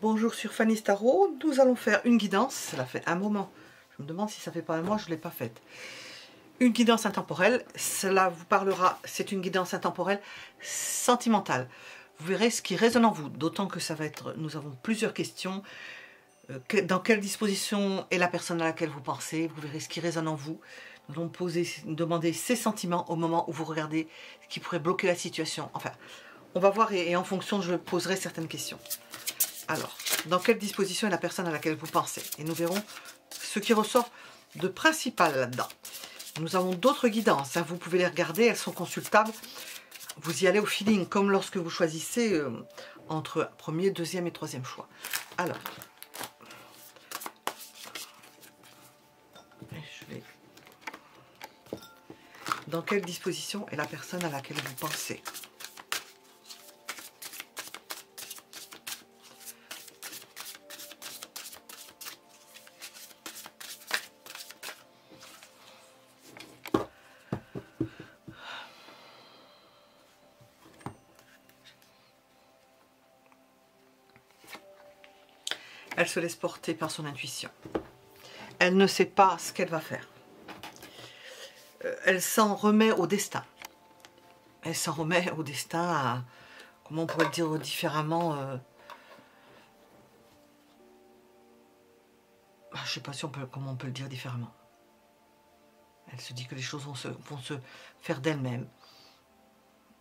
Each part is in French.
Bonjour sur Fanny Tarot, nous allons faire une guidance, cela fait un moment, je me demande si ça fait pas un mois, je ne l'ai pas faite. Une guidance intemporelle, cela vous parlera, c'est une guidance intemporelle sentimentale. Vous verrez ce qui résonne en vous, d'autant que ça va être, nous avons plusieurs questions. Dans quelle disposition est la personne à laquelle vous pensez? Vous verrez ce qui résonne en vous. Nous allons demander ses sentiments au moment où vous regardez ce qui pourrait bloquer la situation. Enfin, on va voir et en fonction, je poserai certaines questions. Alors, dans quelle disposition est la personne à laquelle vous pensez? Et nous verrons ce qui ressort de principal là-dedans. Nous avons d'autres guidances, hein, vous pouvez les regarder, elles sont consultables. Vous y allez au feeling, comme lorsque vous choisissez entre premier, deuxième et troisième choix. Alors, dans quelle disposition est la personne à laquelle vous pensez? Elle se laisse porter par son intuition. Elle ne sait pas ce qu'elle va faire. Elle s'en remet au destin. Elle s'en remet au destin à, comment on pourrait le dire différemment, je ne sais pas si comment on peut le dire différemment. Elle se dit que les choses vont se faire d'elles-mêmes.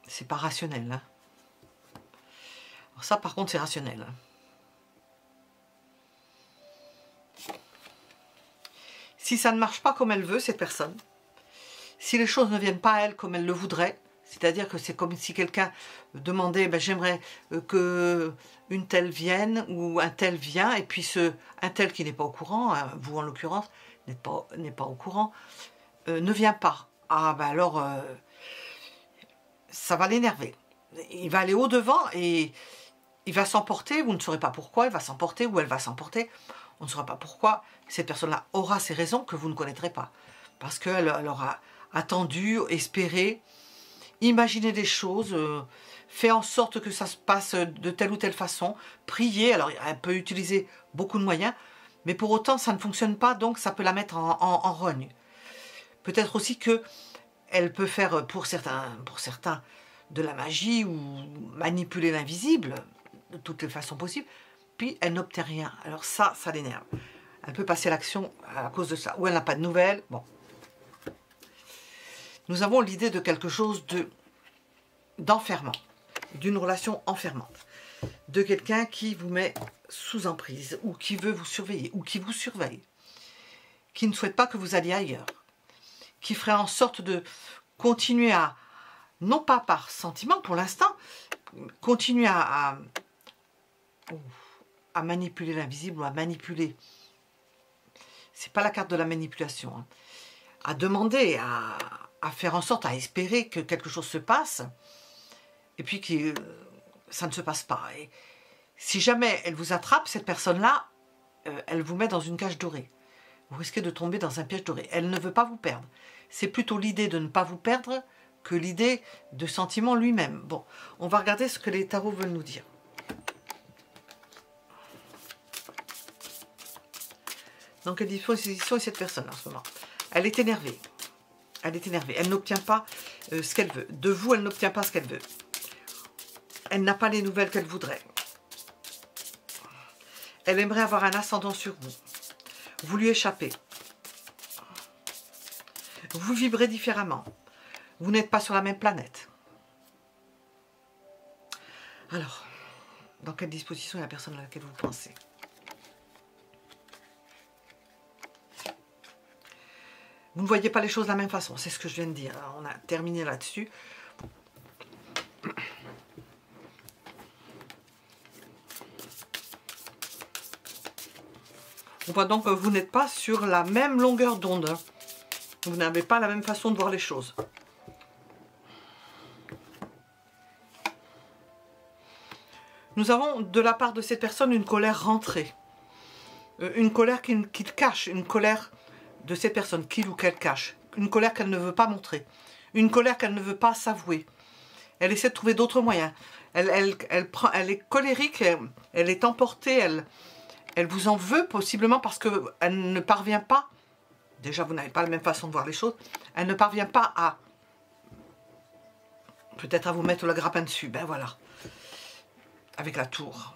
C'est pas rationnel. Hein. Alors ça, par contre, c'est rationnel. Hein. Si ça ne marche pas comme elle veut, cette personne, si les choses ne viennent pas à elle comme elle le voudrait, c'est-à-dire que c'est comme si quelqu'un demandait, ben, j'aimerais que une telle vienne ou un tel vient, et puis un tel qui n'est pas au courant, hein, vous en l'occurrence, n'est pas au courant, ne vient pas. Ah ben alors, ça va l'énerver. Il va aller au-devant et il va s'emporter, vous ne saurez pas pourquoi, il va s'emporter ou elle va s'emporter, on ne saura pas pourquoi. Cette personne-là aura ses raisons que vous ne connaîtrez pas. Parce qu'elle aura attendu, espéré, imaginé des choses, fait en sorte que ça se passe de telle ou telle façon, prier, alors elle peut utiliser beaucoup de moyens, mais pour autant ça ne fonctionne pas, donc ça peut la mettre en rogne. Peut-être aussi que elle peut faire pour certains de la magie ou manipuler l'invisible, de toutes les façons possibles, puis elle n'obtient rien. Alors ça l'énerve. Elle peut passer à l'action à cause de ça. Ou elle n'a pas de nouvelles. Bon. Nous avons l'idée de quelque chose d'enfermant, d'une relation enfermante, de quelqu'un qui vous met sous emprise, ou qui veut vous surveiller, ou qui vous surveille, qui ne souhaite pas que vous alliez ailleurs, qui ferait en sorte de continuer à, non pas par sentiment pour l'instant, continuer à manipuler l'invisible ou à manipuler. C'est pas la carte de la manipulation. Hein. À demander, à faire en sorte, à espérer que quelque chose se passe, et puis que ça ne se passe pas. Et si jamais elle vous attrape, cette personne-là, elle vous met dans une cage dorée. Vous risquez de tomber dans un piège doré. Elle ne veut pas vous perdre. C'est plutôt l'idée de ne pas vous perdre que l'idée de sentiment lui-même. Bon, on va regarder ce que les tarots veulent nous dire. Dans quelle disposition est cette personne en ce moment? Elle est énervée. Elle est énervée. Elle n'obtient pas ce qu'elle veut. De vous, elle n'obtient pas ce qu'elle veut. Elle n'a pas les nouvelles qu'elle voudrait. Elle aimerait avoir un ascendant sur vous. Vous lui échappez. Vous vibrez différemment. Vous n'êtes pas sur la même planète. Alors, dans quelle disposition est la personne à laquelle vous pensez? Vous ne voyez pas les choses de la même façon, c'est ce que je viens de dire. Alors, on a terminé là-dessus. On voit donc que vous n'êtes pas sur la même longueur d'onde. Vous n'avez pas la même façon de voir les choses. Nous avons de la part de cette personne une colère rentrée. Une colère qu'il cache, une colère de cette personne, qu'il ou qu'elle cache, une colère qu'elle ne veut pas montrer, une colère qu'elle ne veut pas s'avouer. elle essaie de trouver d'autres moyens. Elle est colérique, elle est emportée, elle vous en veut possiblement parce qu'elle ne parvient pas, déjà vous n'avez pas la même façon de voir les choses, elle ne parvient pas à, peut-être à vous mettre le grappin dessus, ben voilà, avec la tour.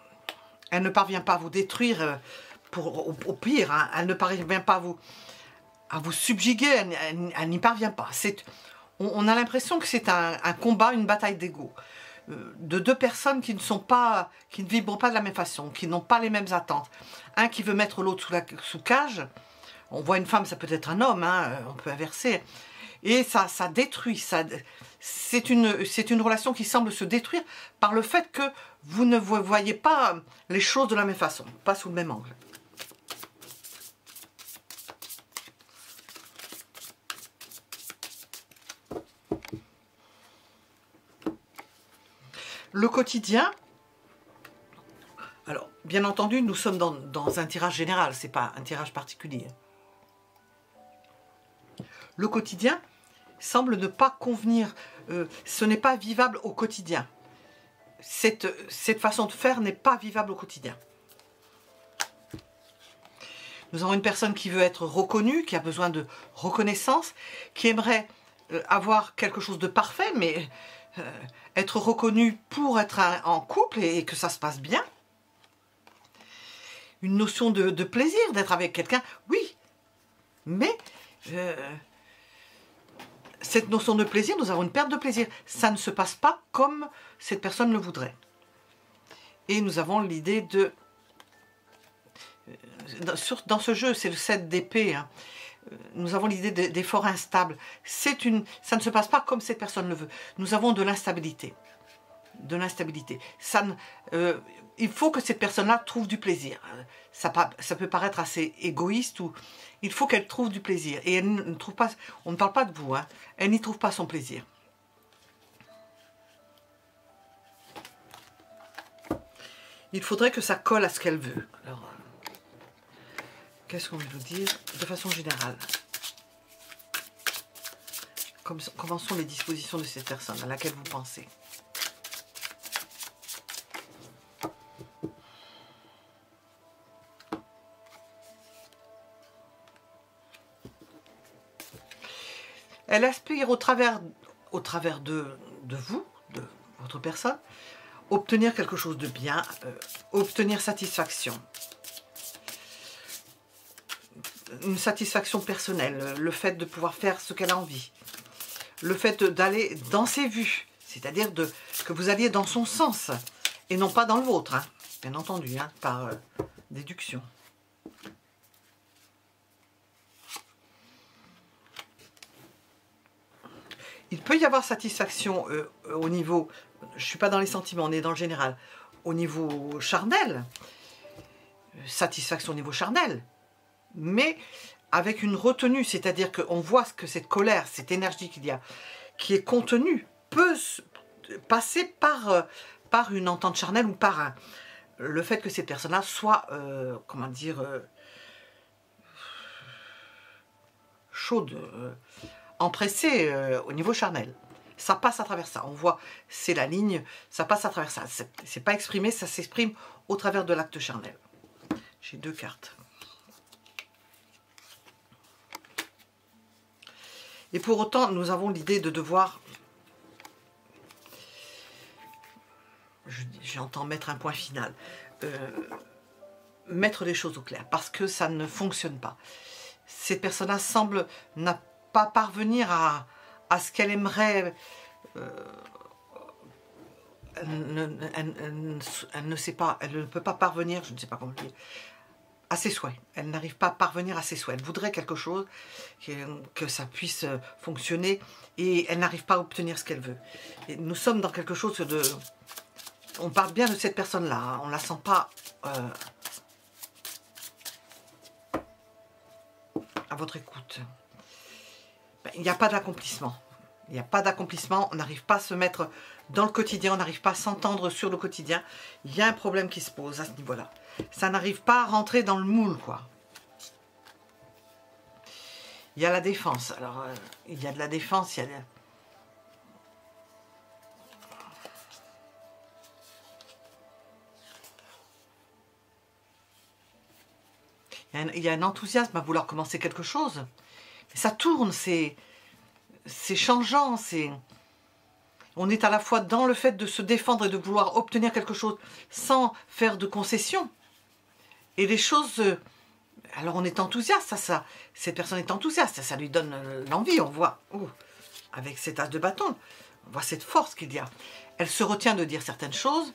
Elle ne parvient pas à vous détruire, au pire, hein, elle ne parvient pas à vous subjuguer, elle n'y parvient pas. On a l'impression que c'est un combat, une bataille d'ego, de deux personnes qui ne vibrent pas de la même façon, qui n'ont pas les mêmes attentes. Un qui veut mettre l'autre sous cage, on voit une femme, ça peut être un homme, hein, on peut inverser, et ça détruit, c'est une relation qui semble se détruire par le fait que vous ne voyez pas les choses de la même façon, pas sous le même angle. Le quotidien, alors bien entendu nous sommes dans un tirage général, c'est pas un tirage particulier. Le quotidien semble ne pas convenir, ce n'est pas vivable au quotidien. Cette façon de faire n'est pas vivable au quotidien. Nous avons une personne qui veut être reconnue, qui a besoin de reconnaissance, qui aimerait avoir quelque chose de parfait, mais être reconnue pour être en couple et que ça se passe bien. Une notion de plaisir d'être avec quelqu'un, oui, mais cette notion de plaisir, nous avons une perte de plaisir. Ça ne se passe pas comme cette personne le voudrait. Et nous avons l'idée de... Dans ce jeu, c'est le 7 d'épée, hein, nous avons l'idée des forts instables. Ça ne se passe pas comme cette personne le veut. Nous avons de l'instabilité. De l'instabilité. Il faut que cette personne-là trouve du plaisir. Ça peut paraître assez égoïste, ou il faut qu'elle trouve du plaisir. Et elle ne trouve pas, on ne parle pas de vous, hein, elle n'y trouve pas son plaisir. Il faudrait que ça colle à ce qu'elle veut. Alors, qu'est-ce qu'on veut nous dire de façon générale? Comment sont les dispositions de cette personne à laquelle vous pensez? Elle aspire au travers de vous, de votre personne, obtenir quelque chose de bien, obtenir satisfaction. Une satisfaction personnelle, le fait de pouvoir faire ce qu'elle a envie. Le fait d'aller dans ses vues, c'est-à-dire que vous alliez dans son sens et non pas dans le vôtre, hein, bien entendu, hein, par déduction. Il peut y avoir satisfaction au niveau, je ne suis pas dans les sentiments, on est dans le général, au niveau charnel, satisfaction au niveau charnel, mais avec une retenue, c'est-à-dire qu'on voit que cette colère, cette énergie qu'il y a, qui est contenue, peut passer par une entente charnelle ou par le fait que cette personne-là soit, comment dire, chaude, empressée au niveau charnel. Ça passe à travers ça. On voit, c'est la ligne, ça passe à travers ça. C'est pas exprimé, ça s'exprime au travers de l'acte charnel. J'ai deux cartes. Et pour autant, nous avons l'idée de devoir, j'entends mettre un point final, mettre les choses au clair, parce que ça ne fonctionne pas. Cette personne-là semble n'a pas parvenir à ce qu'elle aimerait, elle ne sait pas, elle ne peut pas parvenir, je ne sais pas comment dire, à ses souhaits. Elle n'arrive pas à parvenir à ses souhaits. Elle voudrait quelque chose, que ça puisse fonctionner, et elle n'arrive pas à obtenir ce qu'elle veut. Et nous sommes dans quelque chose de... On parle bien de cette personne-là, hein, on ne la sent pas à votre écoute. Ben, il n'y a pas d'accomplissement. Il n'y a pas d'accomplissement, on n'arrive pas à se mettre dans le quotidien, on n'arrive pas à s'entendre sur le quotidien. Il y a un problème qui se pose à ce niveau-là. Ça n'arrive pas à rentrer dans le moule, quoi. Il y a la défense. Alors, il y a de la défense, il y a Il y a un enthousiasme à vouloir commencer quelque chose. Ça tourne, c'est changeant, on est à la fois dans le fait de se défendre et de vouloir obtenir quelque chose sans faire de concessions. Et les choses... alors on est enthousiaste, cette personne est enthousiaste, ça lui donne l'envie, on voit, avec cet as de bâton, on voit cette force qu'il y a. Elle se retient de dire certaines choses,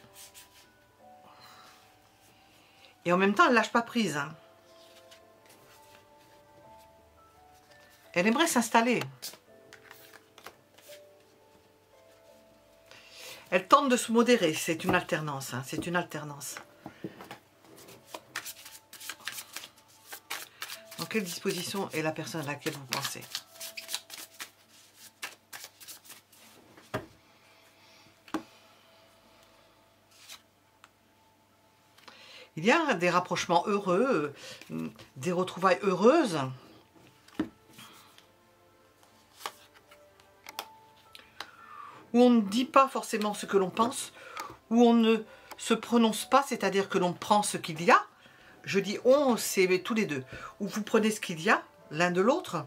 et en même temps elle ne lâche pas prise. Hein. Elle aimerait s'installer. Elle tente de se modérer, c'est une alternance, hein, c'est une alternance. Dans quelle disposition est la personne à laquelle vous pensez? Il y a des rapprochements heureux, des retrouvailles heureuses. Où on ne dit pas forcément ce que l'on pense, où on ne se prononce pas, c'est-à-dire que l'on prend ce qu'il y a. Je dis on, c'est tous les deux. Où vous prenez ce qu'il y a, l'un de l'autre,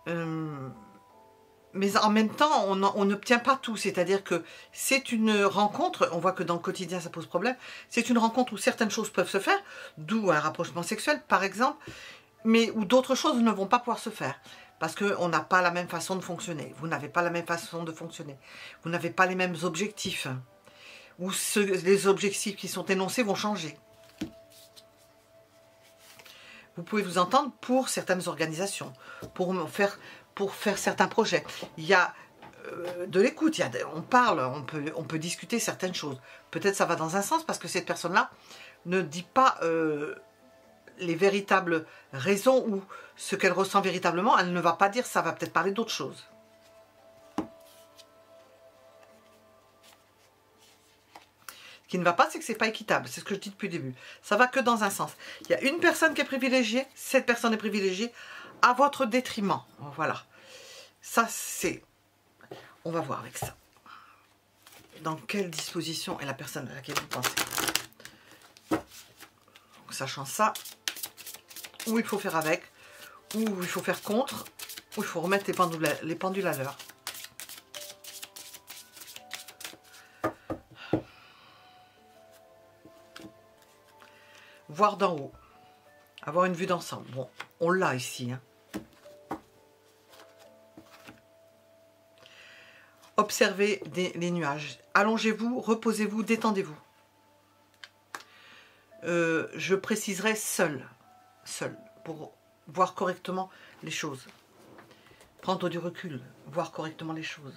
mais en même temps, on n'obtient pas tout. C'est-à-dire que c'est une rencontre, on voit que dans le quotidien ça pose problème, c'est une rencontre où certaines choses peuvent se faire, d'où un rapprochement sexuel par exemple, mais où d'autres choses ne vont pas pouvoir se faire. Parce qu'on n'a pas la même façon de fonctionner. Vous n'avez pas la même façon de fonctionner. Vous n'avez pas les mêmes objectifs. Ou les objectifs qui sont énoncés vont changer. Vous pouvez vous entendre pour certaines organisations, pour faire certains projets. Il y a de l'écoute, on parle, on peut discuter certaines choses. Peut-être ça va dans un sens parce que cette personne-là ne dit pas les véritables raisons ou ce qu'elle ressent véritablement. Elle ne va pas dire ça, va peut-être parler d'autre chose. Ce qui ne va pas, c'est que c'est pas équitable. C'est ce que je dis depuis le début. Ça va que dans un sens. Il y a une personne qui est privilégiée. Cette personne est privilégiée à votre détriment. Voilà. Ça, c'est... On va voir avec ça. Dans quelle disposition est la personne à laquelle vous pensez? Donc, sachant ça, où il faut faire avec, où il faut faire contre, où il faut remettre les pendules à l'heure. Voir d'en haut, avoir une vue d'ensemble. Bon, on l'a ici. Hein. Observez les nuages. Allongez-vous, reposez-vous, détendez-vous. Je préciserai seul, pour voir correctement les choses. Prendre du recul, voir correctement les choses.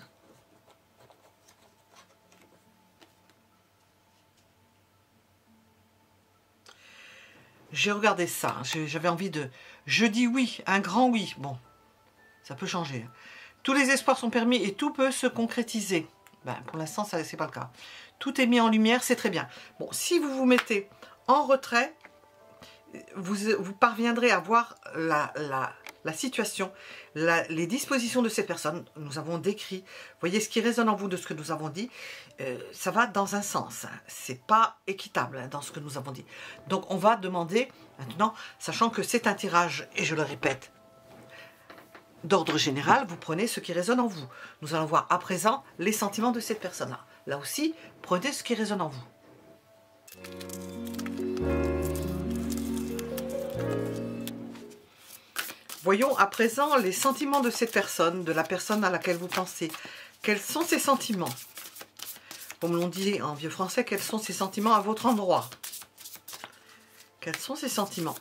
J'ai regardé ça, j'avais envie de... Je dis oui, un grand oui. Bon, ça peut changer. Tous les espoirs sont permis et tout peut se concrétiser. Ben, pour l'instant, ça c'est pas le cas. Tout est mis en lumière, c'est très bien. Bon, si vous vous mettez en retrait, vous parviendrez à voir la situation, les dispositions de cette personne. Nous avons décrit, voyez ce qui résonne en vous de ce que nous avons dit, ça va dans un sens, hein. C'est pas équitable hein, dans ce que nous avons dit. Donc on va demander maintenant, sachant que c'est un tirage, et je le répète, d'ordre général, vous prenez ce qui résonne en vous. Nous allons voir à présent les sentiments de cette personne-là. Là aussi, prenez ce qui résonne en vous. Voyons à présent les sentiments de cette personne, de la personne à laquelle vous pensez. Quels sont ses sentiments? Comme l'on dit en vieux français, quels sont ses sentiments à votre endroit? Quels sont ses sentiments?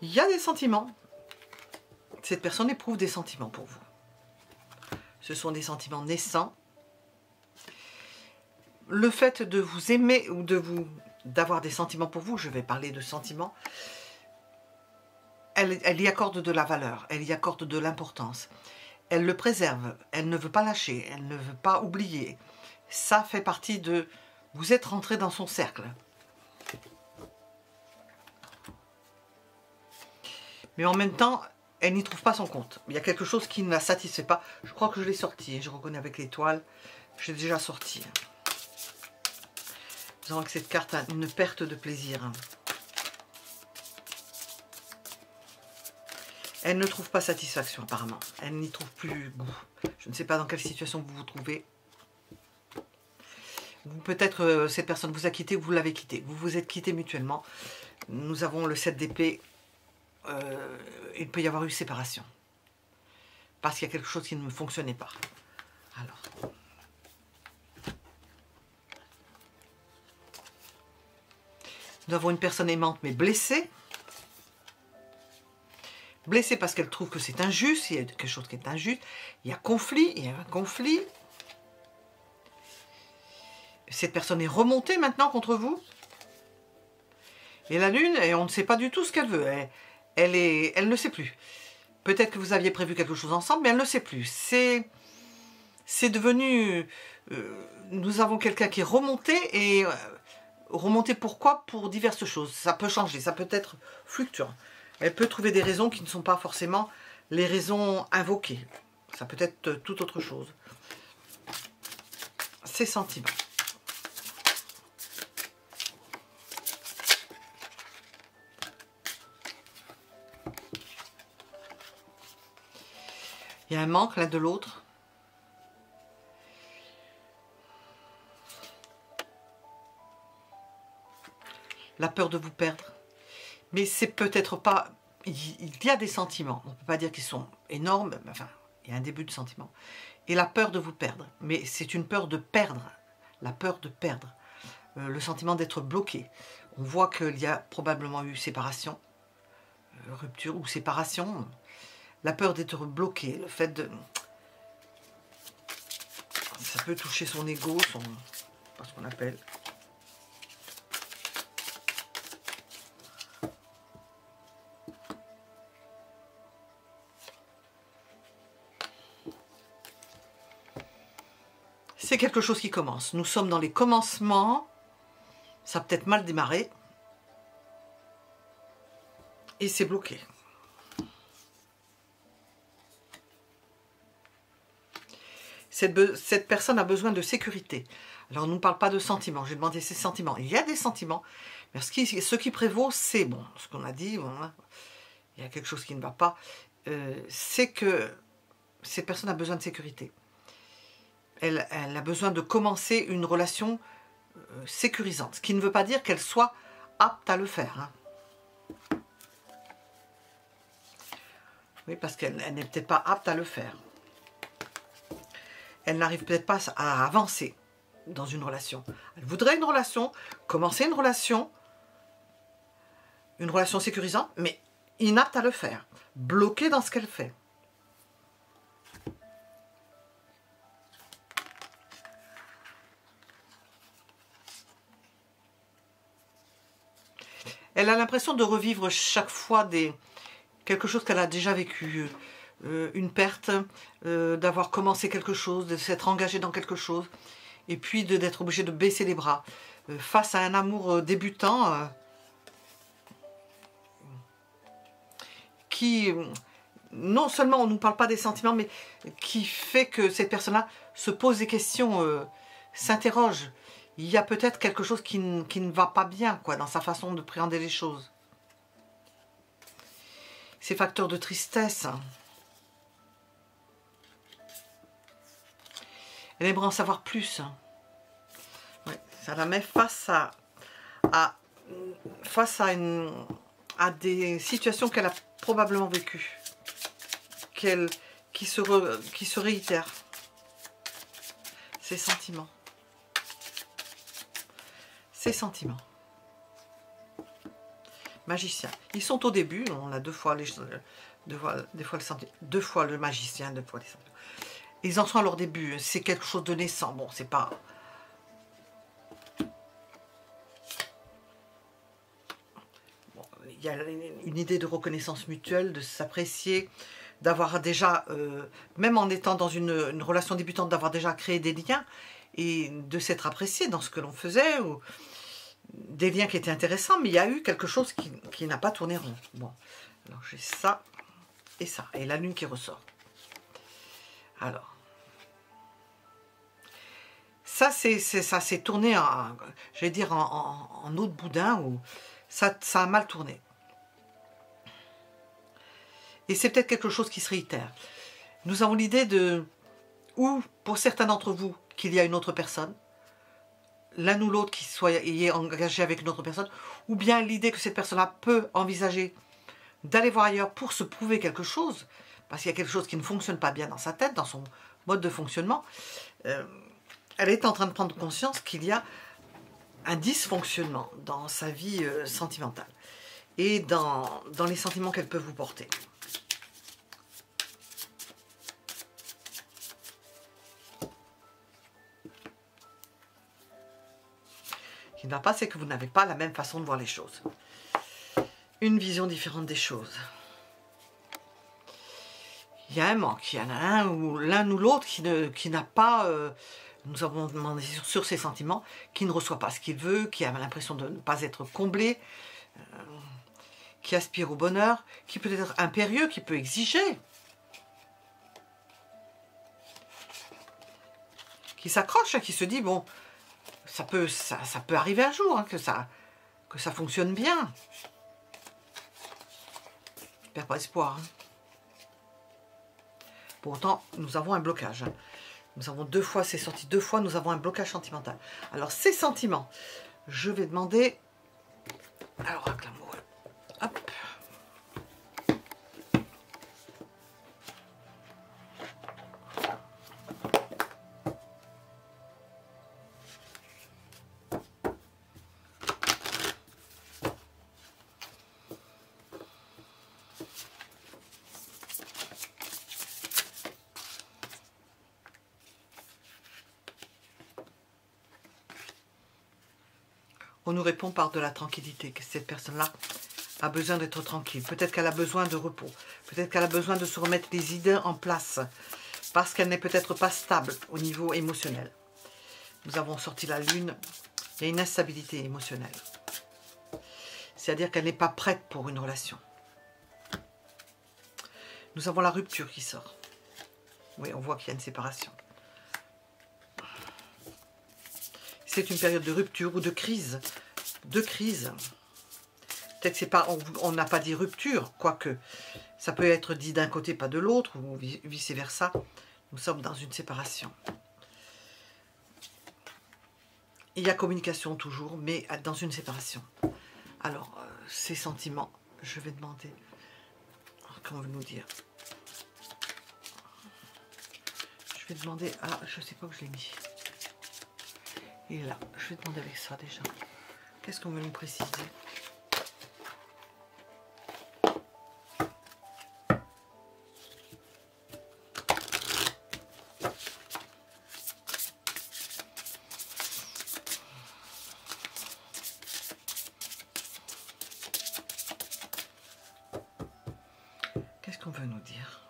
Il y a des sentiments. Cette personne éprouve des sentiments pour vous. Ce sont des sentiments naissants. Le fait de vous aimer ou d'avoir des sentiments pour vous, je vais parler de sentiments, elle y accorde de la valeur, elle y accorde de l'importance. Elle le préserve, elle ne veut pas lâcher, elle ne veut pas oublier. Ça fait partie de... Vous êtes rentré dans son cercle. mais en même temps, elle n'y trouve pas son compte. Il y a quelque chose qui ne la satisfait pas. Je crois que je l'ai sorti, je reconnais avec l'étoile. J'ai déjà sorti. Nous avons que cette carte a une perte de plaisir. Elle ne trouve pas satisfaction apparemment. Elle n'y trouve plus goût. Je ne sais pas dans quelle situation vous vous trouvez. Peut-être cette personne vous a quitté ou vous l'avez quitté. Vous vous êtes quitté mutuellement. Nous avons le 7 d'épée. Il peut y avoir eu séparation. Parce qu'il y a quelque chose qui ne fonctionnait pas. Alors. Nous avons une personne aimante mais blessée. Blessée parce qu'elle trouve que c'est injuste. Il y a quelque chose qui est injuste. Il y a conflit. Il y a un conflit. Cette personne est remontée maintenant contre vous. Et la lune, et on ne sait pas du tout ce qu'elle veut. Elle ne sait plus. Peut-être que vous aviez prévu quelque chose ensemble, mais elle ne sait plus. C'est devenu... nous avons quelqu'un qui est remonté, et remonté pourquoi? Pour diverses choses. Ça peut changer, ça peut être fluctuant. Elle peut trouver des raisons qui ne sont pas forcément les raisons invoquées. Ça peut être toute autre chose. Ses sentiments. Il y a un manque l'un de l'autre. La peur de vous perdre. Mais c'est peut-être pas... Il y a des sentiments. On ne peut pas dire qu'ils sont énormes. Mais enfin, il y a un début de sentiment. Et la peur de vous perdre. Mais c'est une peur de perdre. La peur de perdre. Le sentiment d'être bloqué. On voit qu'il y a probablement eu séparation. Rupture ou séparation. La peur d'être bloqué, le fait de... Ça peut toucher son ego, pas ce qu'on appelle. C'est quelque chose qui commence. Nous sommes dans les commencements. Ça a peut-être mal démarré. Et c'est bloqué. Cette personne a besoin de sécurité. Alors, on ne nous parle pas de sentiments. J'ai demandé ses sentiments. Il y a des sentiments. Mais ce qui prévaut, c'est, bon, ce qu'on a dit, voilà, il y a quelque chose qui ne va pas, c'est que cette personne a besoin de sécurité. Elle a besoin de commencer une relation sécurisante. Ce qui ne veut pas dire qu'elle soit apte à le faire. Hein. Oui, parce qu'elle n'est peut-être pas apte à le faire. Elle n'arrive peut-être pas à avancer dans une relation. Elle voudrait une relation, commencer une relation sécurisante, mais inapte à le faire, bloquée dans ce qu'elle fait. Elle a l'impression de revivre chaque fois quelque chose qu'elle a déjà vécu. Une perte, d'avoir commencé quelque chose, de s'être engagé dans quelque chose, et puis d'être obligé de baisser les bras. Face à un amour débutant, qui, non seulement on ne nous parle pas des sentiments, mais qui fait que cette personne-là se pose des questions, s'interroge. Il y a peut-être quelque chose qui ne va pas bien, quoi, dans sa façon de appréhender les choses. Ces facteurs de tristesse. Elle aimerait en savoir plus. Ouais, ça la met face à des situations qu'elle a probablement vécues. Qui se réitèrent. Ses sentiments. Ses sentiments. Magicien. Ils sont au début. On a deux fois le magicien, deux fois les sentiments. Ils en sont à leur début, c'est quelque chose de naissant. Bon, c'est pas... Bon, il y a une idée de reconnaissance mutuelle, de s'apprécier, d'avoir déjà, même en étant dans une relation débutante, d'avoir déjà créé des liens et de s'être apprécié dans ce que l'on faisait, ou des liens qui étaient intéressants, mais il y a eu quelque chose qui n'a pas tourné rond. Bon, Alors j'ai ça et ça, et la lune qui ressort. Alors, ça c'est tourné, j'allais dire en eau de boudin, ou ça a mal tourné. Et c'est peut-être quelque chose qui se réitère. Nous avons l'idée de, ou pour certains d'entre vous, qu'il y a une autre personne, l'un ou l'autre qui soit engagé avec une autre personne, ou bien l'idée que cette personne-là peut envisager d'aller voir ailleurs pour se prouver quelque chose, parce qu'il y a quelque chose qui ne fonctionne pas bien dans sa tête, dans son mode de fonctionnement. Elle est en train de prendre conscience qu'il y a un dysfonctionnement dans sa vie sentimentale et dans les sentiments qu'elle peut vous porter. Ce qui ne va pas, c'est que vous n'avez pas la même façon de voir les choses. Une vision différente des choses. Il y a un manque, il y en a un ou l'un ou l'autre qui n'a pas, nous avons demandé sur ses sentiments, qui ne reçoit pas ce qu'il veut, qui a l'impression de ne pas être comblé, qui aspire au bonheur, qui peut être impérieux, qui peut exiger, qui s'accroche, qui se dit, bon, ça peut arriver un jour, hein, que ça fonctionne bien. Je ne perds pas espoir. Hein. Pour autant, nous avons un blocage. Hein. Nous avons deux fois, c'est sorti deux fois, nous avons un blocage sentimental. Alors, ces sentiments, je vais demander... Alors, avec l'amour, hop. On nous répond par de la tranquillité, que cette personne-là a besoin d'être tranquille. Peut-être qu'elle a besoin de repos. Peut-être qu'elle a besoin de se remettre les idées en place. Parce qu'elle n'est peut-être pas stable au niveau émotionnel. Nous avons sorti la lune. Il y a une instabilité émotionnelle. C'est-à-dire qu'elle n'est pas prête pour une relation. Nous avons la rupture qui sort. Oui, on voit qu'il y a une séparation. C'est une période de rupture ou de crise. De crise. Peut-être que c'est pas, on n'a pas dit rupture, quoique ça peut être dit d'un côté, pas de l'autre, ou vice-versa. Nous sommes dans une séparation. Il y a communication toujours, mais dans une séparation. Alors, ces sentiments, je vais demander, comment nous dire. Je vais demander, je sais pas où je l'ai mis. Il est là, je vais demander avec ça déjà. Qu'est-ce qu'on veut nous préciser? Qu'est-ce qu'on veut nous dire?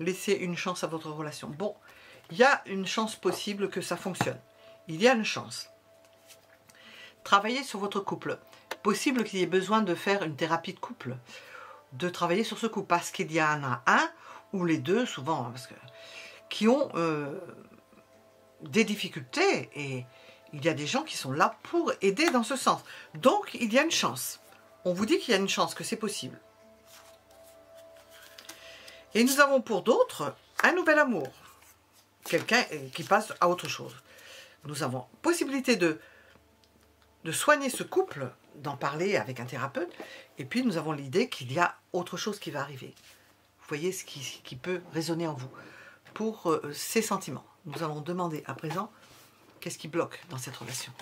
Laissez une chance à votre relation. Bon, il y a une chance possible que ça fonctionne. Il y a une chance. Travaillez sur votre couple. Possible qu'il y ait besoin de faire une thérapie de couple. De travailler sur ce couple. Parce qu'il y en a un, ou les deux, souvent, parce que, qui ont des difficultés. Et il y a des gens qui sont là pour aider dans ce sens. Donc, il y a une chance. On vous dit qu'il y a une chance, que c'est possible. Et nous avons pour d'autres un nouvel amour. Quelqu'un qui passe à autre chose. Nous avons possibilité de soigner ce couple, d'en parler avec un thérapeute, et puis nous avons l'idée qu'il y a autre chose qui va arriver. Vous voyez ce qui peut résonner en vous. Pour ces sentiments, nous allons demander à présent qu'est-ce qui bloque dans cette relation.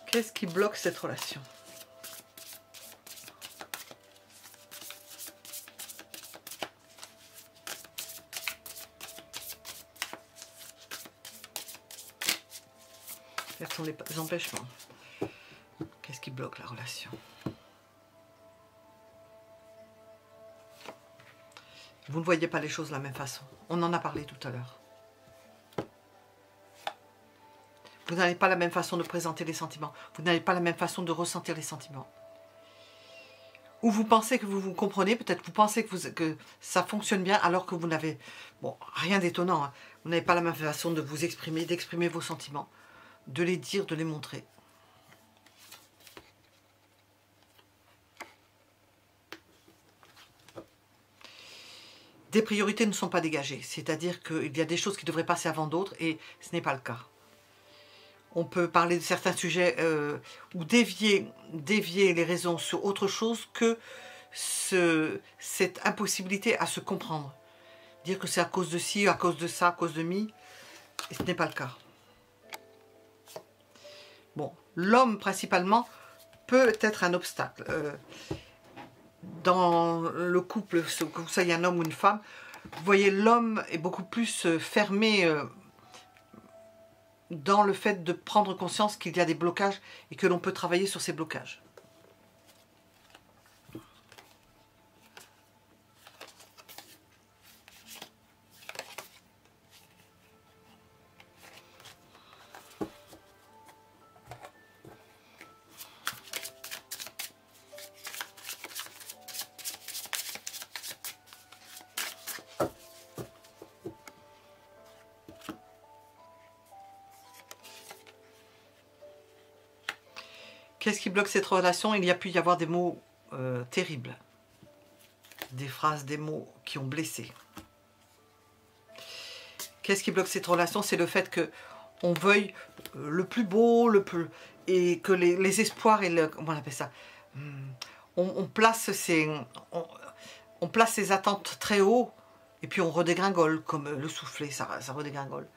Qu'est-ce qui bloque cette relation? Quels sont les empêchements? Qu'est-ce qui bloque la relation? Vous ne voyez pas les choses de la même façon. On en a parlé tout à l'heure. Vous n'avez pas la même façon de présenter les sentiments. Vous n'avez pas la même façon de ressentir les sentiments. Ou vous pensez que vous vous comprenez, peut-être vous pensez que ça fonctionne bien alors que vous n'avez... Bon, rien d'étonnant. Hein. Vous n'avez pas la même façon de vous exprimer, d'exprimer vos sentiments, de les dire, de les montrer. Des priorités ne sont pas dégagées. C'est-à-dire qu'il y a des choses qui devraient passer avant d'autres et ce n'est pas le cas. On peut parler de certains sujets ou dévier les raisons sur autre chose que cette impossibilité à se comprendre. Dire que c'est à cause de ci, à cause de ça, à cause de mi, et ce n'est pas le cas. Bon, l'homme principalement peut être un obstacle. Dans le couple, que vous soyez un homme ou une femme, vous voyez l'homme est beaucoup plus fermé dans le fait de prendre conscience qu'il y a des blocages et que l'on peut travailler sur ces blocages. Qu'est-ce qui bloque cette relation? Il y a pu y avoir des mots terribles. Des phrases, des mots qui ont blessé. Qu'est-ce qui bloque cette relation? C'est le fait qu'on veuille le plus beau, et que les espoirs et le... Comment on appelle ça? On place ses attentes très haut et puis on redégringole, comme le soufflet, ça redégringole.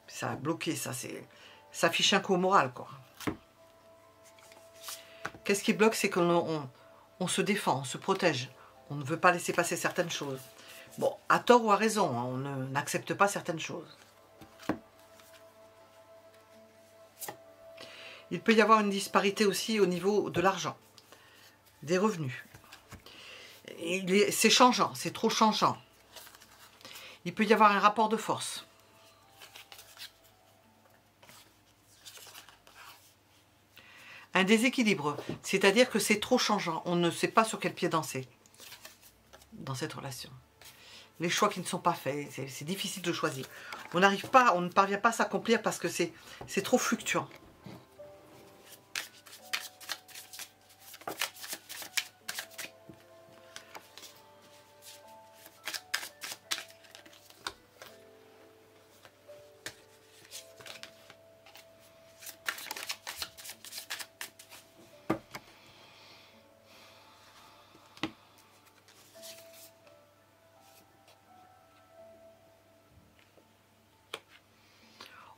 Ça a bloqué, ça fiche un coup au moral, quoi. Qu'est-ce qui bloque? C'est qu'on se défend, on se protège. On ne veut pas laisser passer certaines choses. Bon, à tort ou à raison, hein, on n'accepte pas certaines choses. Il peut y avoir une disparité aussi au niveau de l'argent, des revenus. C'est changeant, c'est trop changeant. Il peut y avoir un rapport de force. Un déséquilibre, c'est-à-dire que c'est trop changeant. On ne sait pas sur quel pied danser dans cette relation. Les choix qui ne sont pas faits, c'est difficile de choisir. On ne parvient pas à s'accomplir parce que c'est trop fluctuant.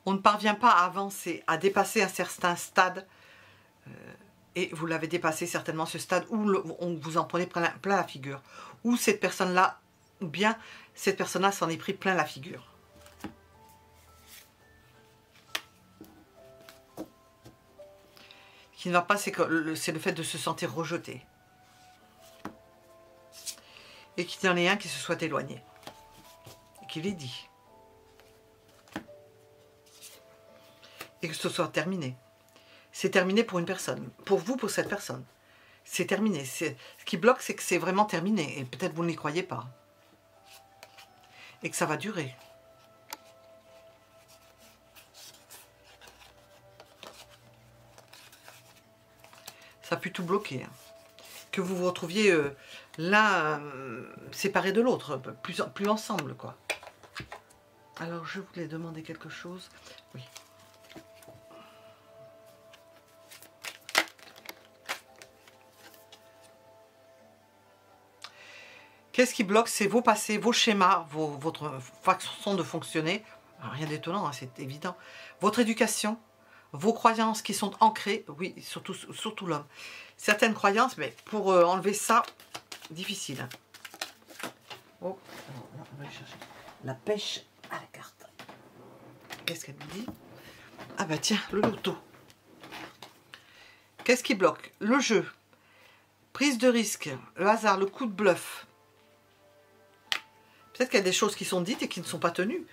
On ne parvient pas à avancer, à dépasser un certain stade. Et vous l'avez dépassé certainement, ce stade où on vous en prenez plein la figure. Ou cette personne-là, ou bien cette personne-là s'en est pris plein la figure. Ce qui ne va pas, c'est le fait de se sentir rejeté. Et qu'il y en ait un qui se soit éloigné. Et qu'il ait dit. Et que ce soit terminé. C'est terminé pour une personne. Pour vous, pour cette personne. C'est terminé. Ce qui bloque, c'est que c'est vraiment terminé. Et peut-être vous n'y croyez pas. Et que ça va durer. Ça a pu tout bloquer. Hein. Que vous vous retrouviez l'un séparé de l'autre. Plus ensemble, quoi. Alors, je voulais demander quelque chose. Oui. Qu'est-ce qui bloque? C'est vos passés, vos schémas, votre façon de fonctionner. Alors, rien d'étonnant, hein, c'est évident. Votre éducation, vos croyances qui sont ancrées. Oui, surtout l'homme. Certaines croyances, mais pour enlever ça, difficile. Hein. Oh, on va aller chercher la pêche à la carte. Qu'est-ce qu'elle me dit? Ah bah tiens, le loto. Qu'est-ce qui bloque? Le jeu, prise de risque, le hasard, le coup de bluff. Peut-être qu'il y a des choses qui sont dites et qui ne sont pas tenues.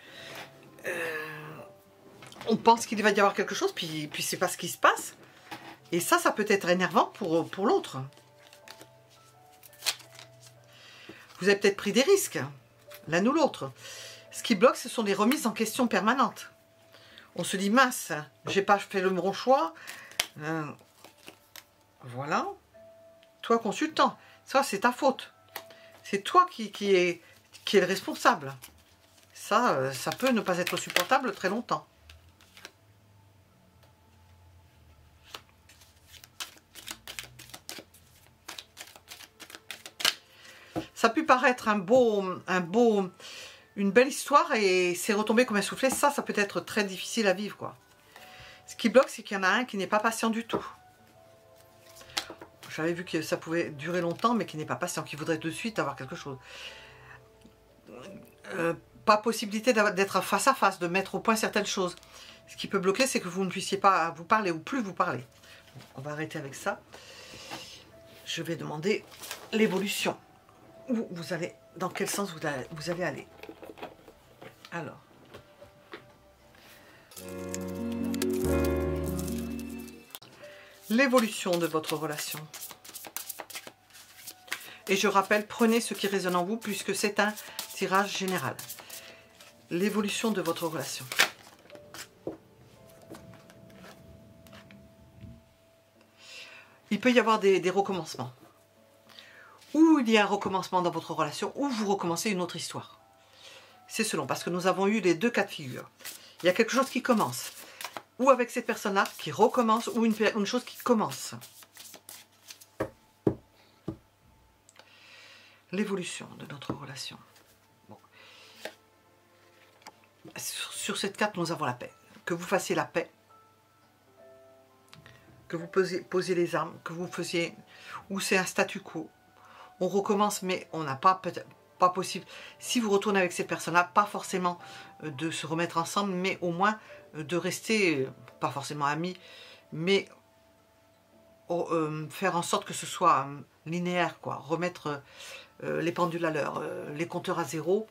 on pense qu'il va y avoir quelque chose, puis c'est pas ce qui se passe. Et ça peut être énervant pour l'autre. Vous avez peut-être pris des risques, l'un ou l'autre. Ce qui bloque, ce sont des remises en question permanentes. On se dit, mince, j'ai pas fait le bon choix. Voilà. Toi, consultant, ça, c'est ta faute. C'est toi qui est le responsable. Ça peut ne pas être supportable très longtemps. Ça peut paraître une belle histoire et c'est retombé comme un soufflet. Ça peut être très difficile à vivre, quoi. Ce qui bloque, c'est qu'il y en a un qui n'est pas patient du tout. J'avais vu que ça pouvait durer longtemps, mais qui n'est pas patient, qui voudrait de suite avoir quelque chose. Pas possibilité d'être face à face, de mettre au point certaines choses. Ce qui peut bloquer, c'est que vous ne puissiez pas vous parler ou plus vous parler. On va arrêter avec ça. Je vais demander l'évolution. Vous allez, dans quel sens vous allez aller. Alors. L'évolution de votre relation. Et je rappelle, prenez ce qui résonne en vous puisque c'est un tirage général. L'évolution de votre relation. Il peut y avoir des recommencements. Ou il y a un recommencement dans votre relation, ou vous recommencez une autre histoire. C'est selon, parce que nous avons eu les deux cas de figure. Il y a quelque chose qui commence. Ou avec cette personne-là qui recommence, ou une chose qui commence. L'évolution de notre relation. Bon. Sur cette carte, nous avons la paix. Que vous fassiez la paix. Que vous posiez les armes. Que vous faisiez... Ou c'est un statu quo. On recommence, mais on n'a pas possible. Si vous retournez avec ces personnes-là, pas forcément de se remettre ensemble, mais au moins de rester, pas forcément amis, mais faire en sorte que ce soit linéaire, quoi. Remettre les pendules à l'heure, les compteurs à zéro,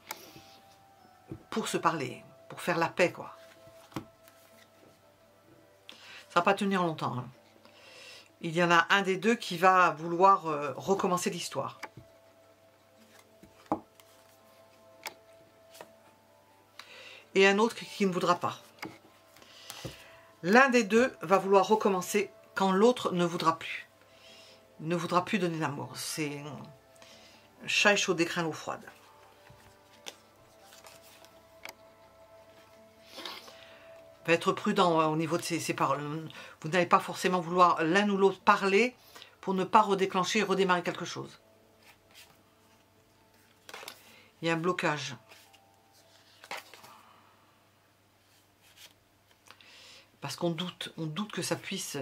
pour se parler, pour faire la paix, quoi. Ça va pas tenir longtemps, hein. Il y en a un des deux qui va vouloir recommencer l'histoire. Et un autre qui ne voudra pas. L'un des deux va vouloir recommencer quand l'autre ne voudra plus. Ne voudra plus donner l'amour. C'est chat échaudé craint l'eau froide. Va être prudent au niveau de ces paroles. Vous n'allez pas forcément vouloir l'un ou l'autre parler pour ne pas redéclencher et redémarrer quelque chose. Il y a un blocage. Parce qu'on doute, que ça puisse...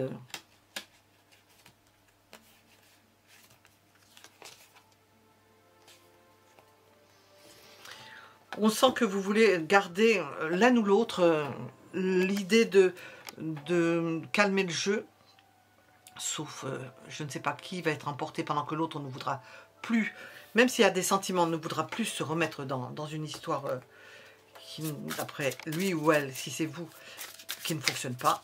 On sent que vous voulez garder l'un ou l'autre l'idée de calmer le jeu, sauf je ne sais pas qui va être emporté pendant que l'autre ne voudra plus, même s'il y a des sentiments, ne voudra plus se remettre dans une histoire qui, d'après lui ou elle, si c'est vous, qui ne fonctionne pas.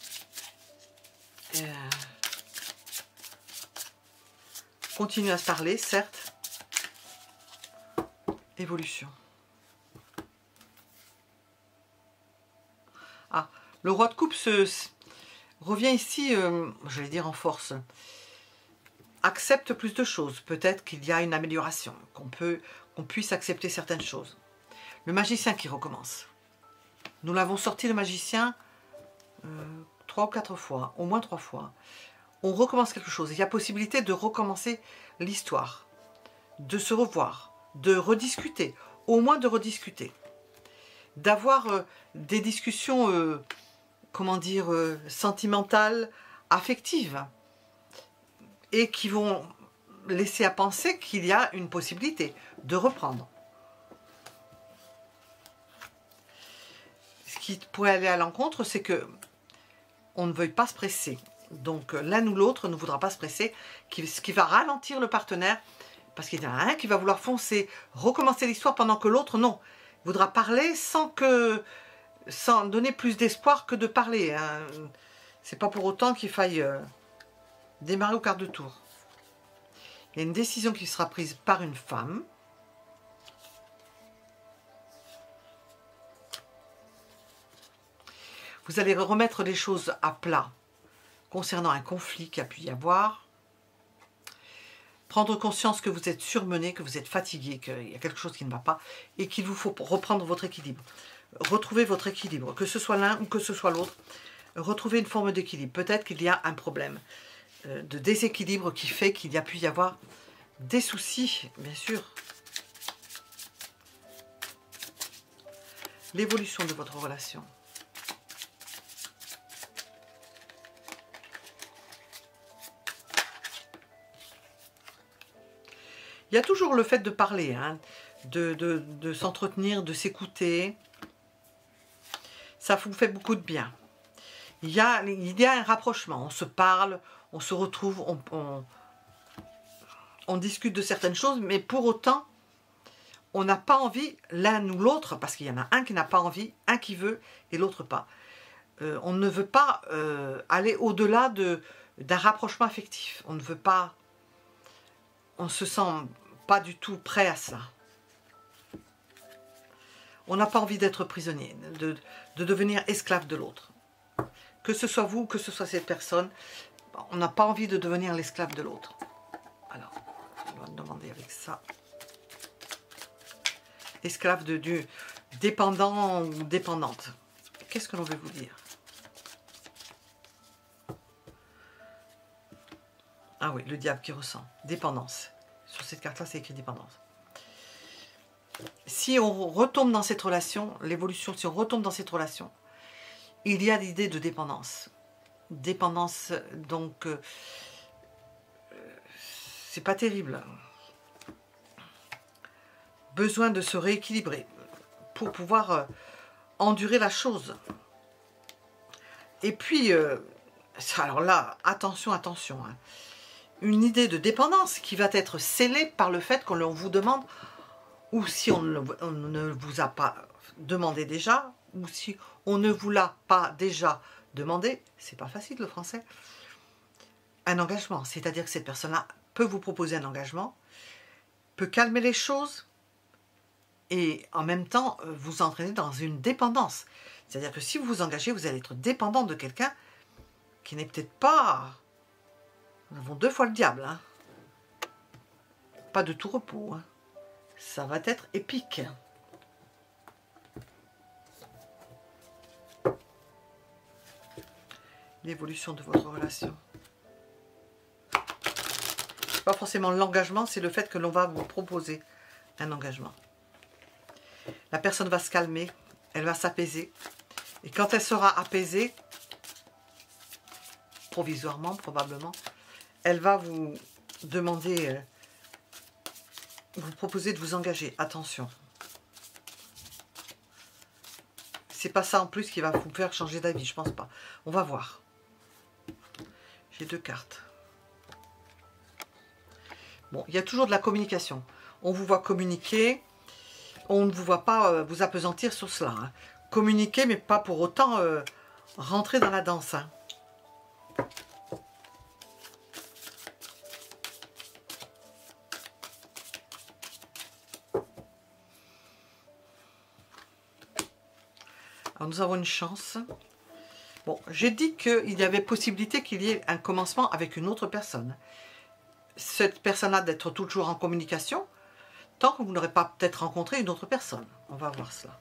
Continue à se parler, certes. Évolution. Ah, le roi de coupe revient ici, j'allais dire en force. Accepte plus de choses. Peut-être qu'il y a une amélioration, qu'on puisse accepter certaines choses. Le magicien qui recommence. Nous l'avons sorti, le magicien, 3 ou 4 fois, au moins 3 fois. On recommence quelque chose. Il y a possibilité de recommencer l'histoire, de se revoir, de rediscuter, au moins de rediscuter. D'avoir des discussions, comment dire, sentimentales, affectives, et qui vont laisser à penser qu'il y a une possibilité de reprendre. Ce qui pourrait aller à l'encontre, c'est que on ne veuille pas se presser. Donc l'un ou l'autre ne voudra pas se presser, ce qui va ralentir le partenaire, parce qu'il y en a un qui va vouloir foncer, recommencer l'histoire pendant que l'autre, non. Voudra parler sans que sans donner plus d'espoir que de parler. Hein. C'est pas pour autant qu'il faille démarrer au quart de tour. Il y a une décision qui sera prise par une femme. Vous allez remettre les choses à plat concernant un conflit qu'il y a pu y avoir. Prendre conscience que vous êtes surmené, que vous êtes fatigué, qu'il y a quelque chose qui ne va pas et qu'il vous faut reprendre votre équilibre. Retrouver votre équilibre, que ce soit l'un ou que ce soit l'autre. Retrouver une forme d'équilibre. Peut-être qu'il y a un problème de déséquilibre qui fait qu'il y a pu y avoir des soucis, bien sûr. L'évolution de votre relation. Il y a toujours le fait de parler, hein, de s'entretenir, de s'écouter. Ça vous fait beaucoup de bien. Il y a un rapprochement. On se parle, on se retrouve, on discute de certaines choses, mais pour autant, on n'a pas envie l'un ou l'autre, parce qu'il y en a un qui n'a pas envie, un qui veut et l'autre pas. On ne veut pas aller au-delà d'un rapprochement affectif. On ne veut pas... On se sent pas du tout prêt à ça. On n'a pas envie d'être prisonnier, de devenir esclave de l'autre. Que ce soit vous, que ce soit cette personne, on n'a pas envie de devenir l'esclave de l'autre. Alors, on va demander avec ça. Esclave du dépendant ou dépendante. Qu'est-ce que l'on veut vous dire? Ah oui, le diable qui ressent. Dépendance. Sur cette carte-là, c'est écrit dépendance. Si on retombe dans cette relation, l'évolution, si on retombe dans cette relation, il y a l'idée de dépendance. Dépendance, donc, c'est pas terrible. Besoin de se rééquilibrer pour pouvoir endurer la chose. Et puis, alors là, attention, attention, hein. Une idée de dépendance qui va être scellée par le fait qu'on vous demande, ou si on ne vous a pas demandé déjà, ou si on ne vous l'a pas déjà demandé, c'est pas facile le français, un engagement. C'est-à-dire que cette personne-là peut vous proposer un engagement, peut calmer les choses et en même temps vous entraîner dans une dépendance. C'est-à-dire que si vous vous engagez, vous allez être dépendant de quelqu'un qui n'est peut-être pas... Nous avons deux fois le diable, hein. Pas de tout repos, hein. Ça va être épique. L'évolution de votre relation. Pas forcément l'engagement, c'est le fait que l'on va vous proposer un engagement. La personne va se calmer, elle va s'apaiser. Et quand elle sera apaisée, provisoirement probablement, elle va vous demander, vous proposer de vous engager. Attention. C'est pas ça en plus qui va vous faire changer d'avis, je pense pas. On va voir. J'ai deux cartes. Bon, il y a toujours de la communication. On vous voit communiquer, on ne vous voit pas vous appesantir sur cela. Hein. Communiquer, mais pas pour autant rentrer dans la danse. Hein. Alors nous avons une chance. Bon, j'ai dit qu'il y avait possibilité qu'il y ait un commencement avec une autre personne. Cette personne-là d'être toujours en communication, tant que vous n'aurez pas peut-être rencontré une autre personne. On va voir cela.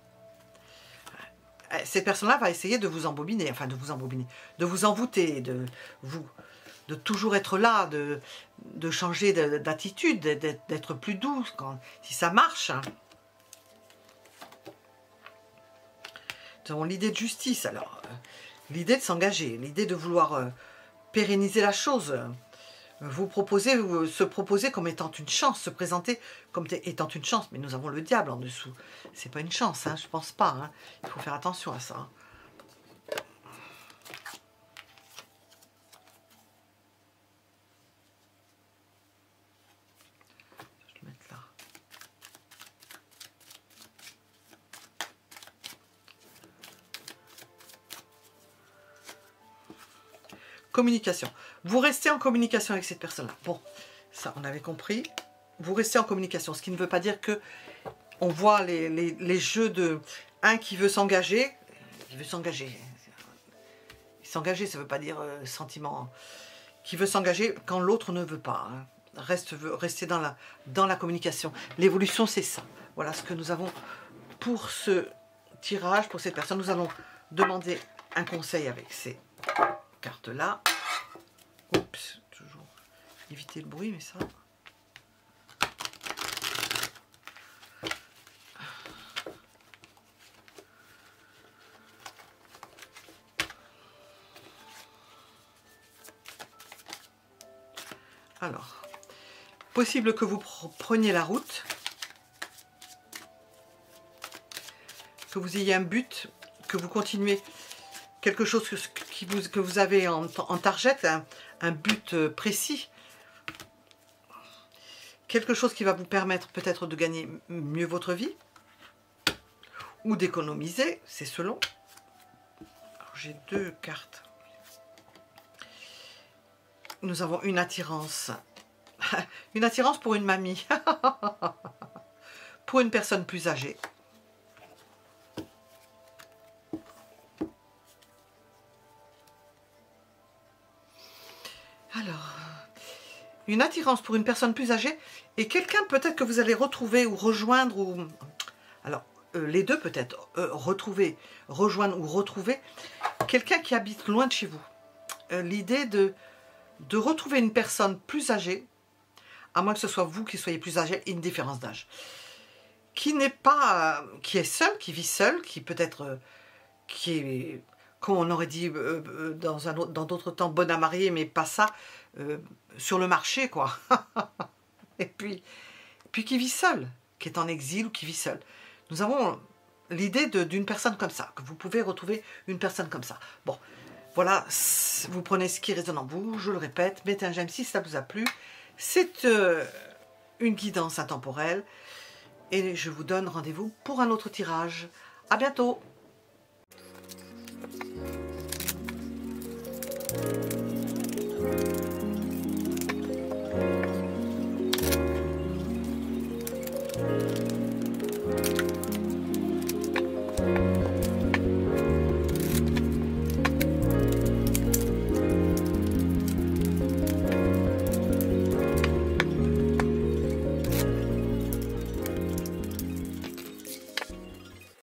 Cette personne-là va essayer de vous embobiner, enfin de vous embobiner, de vous envoûter, de toujours être là, de changer d'attitude, d'être plus doux, si ça marche. Hein. Nous avons l'idée de justice, alors, l'idée de s'engager, l'idée de vouloir pérenniser la chose, vous proposer, se proposer comme étant une chance, se présenter comme étant une chance, mais nous avons le diable en dessous. C'est pas une chance, hein, je pense pas. Hein. Il faut faire attention à ça. Hein. Je vais le mettre là. Communication. Vous restez en communication avec cette personne-là. Bon, ça, on avait compris. Vous restez en communication, ce qui ne veut pas dire que on voit les jeux de un qui veut s'engager. Il veut s'engager. S'engager, ça ne veut pas dire sentiment. Qui veut s'engager quand l'autre ne veut pas. Hein. Rester dans la communication. L'évolution, c'est ça. Voilà ce que nous avons pour ce tirage, pour cette personne. Nous allons demander un conseil avec ces cartes-là. Oups, toujours éviter le bruit, mais ça... Alors, possible que vous preniez la route, que vous ayez un but, que vous continuez quelque chose que vous avez en target, un but précis, quelque chose qui va vous permettre peut-être de gagner mieux votre vie, ou d'économiser, c'est selon. J'ai deux cartes. Nous avons une attirance. Une attirance pour une mamie. Pour une personne plus âgée. Alors, une attirance pour une personne plus âgée et quelqu'un peut-être que vous allez retrouver ou rejoindre ou... Alors, les deux peut-être. Retrouver, rejoindre ou retrouver quelqu'un qui habite loin de chez vous. L'idée de retrouver une personne plus âgée, à moins que ce soit vous qui soyez plus âgé, une différence d'âge, qui n'est pas, qui est seul, qui vit seul, qui peut-être, qui est, comme on aurait dit dans d'autres temps, bonne à marier, mais pas ça, sur le marché, quoi. Et puis qui vit seul, qui est en exil ou qui vit seul. Nous avons l'idée d'une personne comme ça, que vous pouvez retrouver une personne comme ça. Bon. Voilà, vous prenez ce qui résonne en vous, je le répète, mettez un j'aime si ça vous a plu. C'est une guidance intemporelle et je vous donne rendez-vous pour un autre tirage. À bientôt!